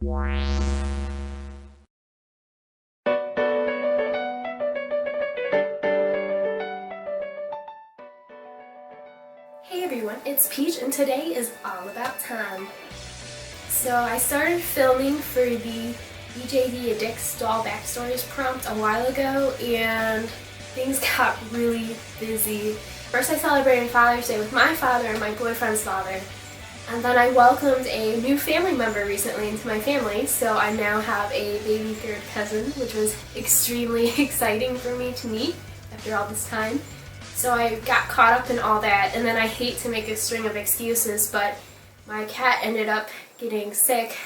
Hey everyone, it's Peach and today is all about time. So I started filming for the BJD Addicts Doll Backstories prompt a while ago and things got really busy. First I celebrated Father's Day with my father and my boyfriend's father, and then I welcomed a new family member recently into my family, so I now have a baby third cousin, which was extremely exciting for me to meet after all this time. So I got caught up in all that, and then I hate to make a string of excuses, but my cat ended up getting sick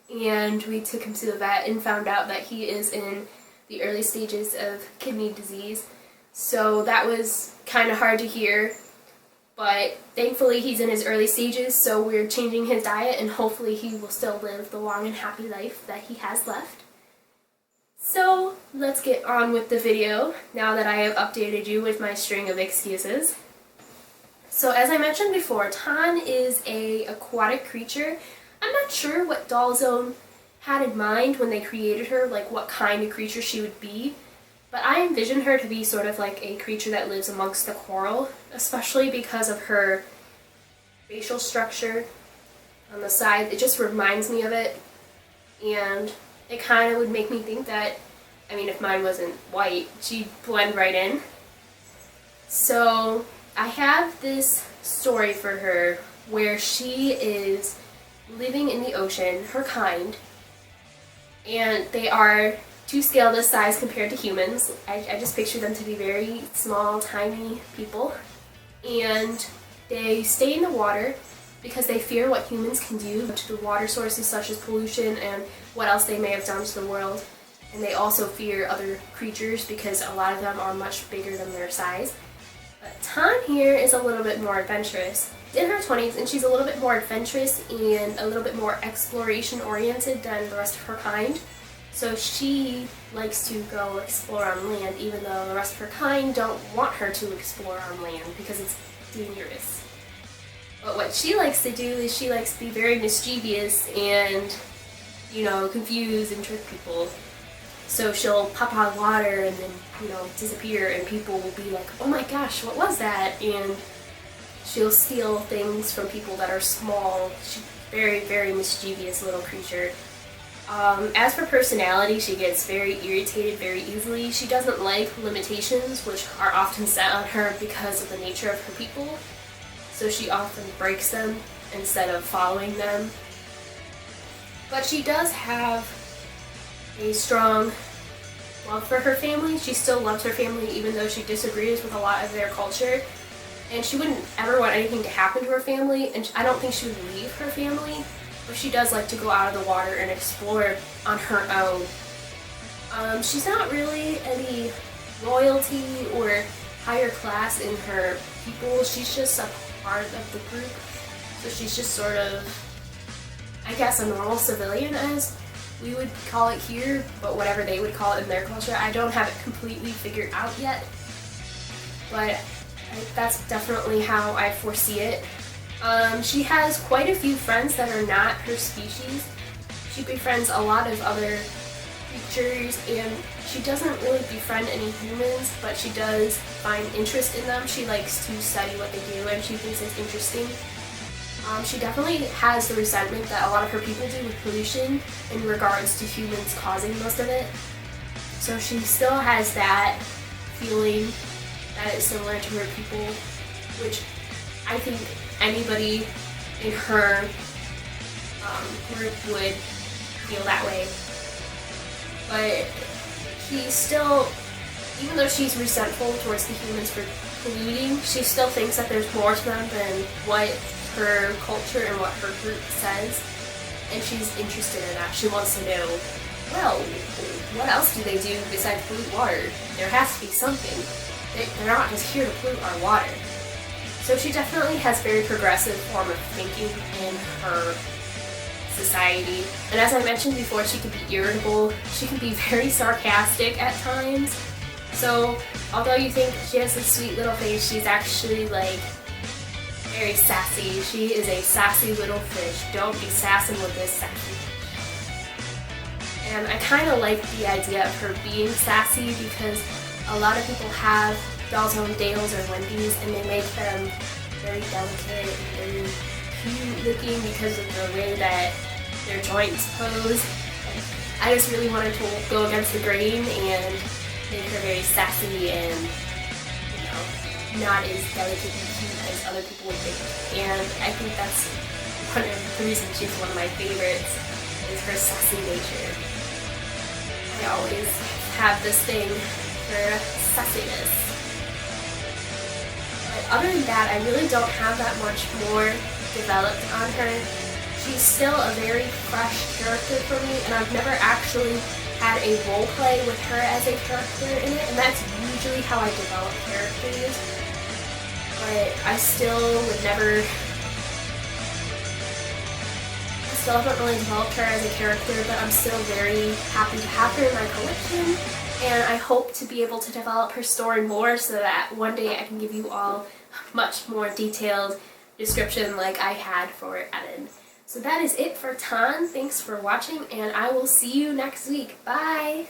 and we took him to the vet and found out that he is in the early stages of kidney disease. So that was kind of hard to hear, but thankfully he's in his early stages, so we're changing his diet and hopefully he will still live the long and happy life that he has left. So let's get on with the video now that I have updated you with my string of excuses. So as I mentioned before, Thanh is an aquatic creature. I'm not sure what Doll Zone had in mind when they created her, like what kind of creature she would be, but I envision her to be sort of like a creature that lives amongst the coral, especially because of her facial structure on the side. It just reminds me of it, and it kind of would make me think that, I mean, if mine wasn't white, she'd blend right in. So I have this story for her where she is living in the ocean, her kind, and they are to scale this size compared to humans. I just picture them to be very small, tiny people, and they stay in the water because they fear what humans can do to the water sources such as pollution and what else they may have done to the world. And they also fear other creatures because a lot of them are much bigger than their size. But Thanh here is a little bit more adventurous. She's in her 20s and she's a little bit more adventurous and a little bit more exploration oriented than the rest of her kind. So she likes to go explore on land even though the rest of her kind don't want her to explore on land because it's dangerous. But what she likes to do is she likes to be very mischievous and, you know, confuse and trick people. So she'll pop out of water and then, you know, disappear, and people will be like, oh my gosh, what was that? And she'll steal things from people that are small. She's a very, very mischievous little creature. As for personality, she gets very irritated very easily. She doesn't like limitations, which are often set on her because of the nature of her people. So she often breaks them instead of following them. But she does have a strong love for her family. She still loves her family even though she disagrees with a lot of their culture. And she wouldn't ever want anything to happen to her family, and I don't think she would leave her family, but she does like to go out of the water and explore on her own. She's not really any royalty or higher class in her people. She's just a part of the group, so she's just sort of, I guess, a normal civilian as we would call it here, but whatever they would call it in their culture. I don't have it completely figured out yet, but that's definitely how I foresee it. She has quite a few friends that are not her species. She befriends a lot of other creatures, and she doesn't really befriend any humans, but she does find interest in them. She likes to study what they do and she thinks it's interesting. She definitely has the resentment that a lot of her people do with pollution in regards to humans causing most of it. So she still has that feeling that is similar to her people, which I think anybody in her group would feel that way. But she's still, even though she's resentful towards the humans for polluting, she still thinks that there's more to them than what her culture and what her group says, and she's interested in that. She wants to know, well, what else do they do besides pollute water? There has to be something. They're not just here to pollute our water. So she definitely has a very progressive form of thinking in her society. And as I mentioned before, she can be irritable. She can be very sarcastic at times. So although you think she has this sweet little face, she's actually like very sassy. She is a sassy little fish. Don't be sassing with this sassy fish. And I kind of like the idea of her being sassy because a lot of people have dolls on Dales or Wendy's and they make them very delicate and very cute looking because of the way that their joints pose. And I just really wanted to go against the grain and make her very sassy and, you know, not as delicate and cute as other people would think. And I think that's one of the reasons she's one of my favorites, is her sassy nature. I always have this thing for sassiness. But other than that, I really don't have that much more developed on her. She's still a very fresh character for me, and I've never actually had a role play with her as a character in it, and that's usually how I develop characters. But I still haven't really developed her as a character, but I'm still very happy to have her in my collection, and I hope to be able to develop her story more so that one day I can give you all a much more detailed description like I had for Eden. So that is it for Tan. Thanks for watching, and I will see you next week. Bye!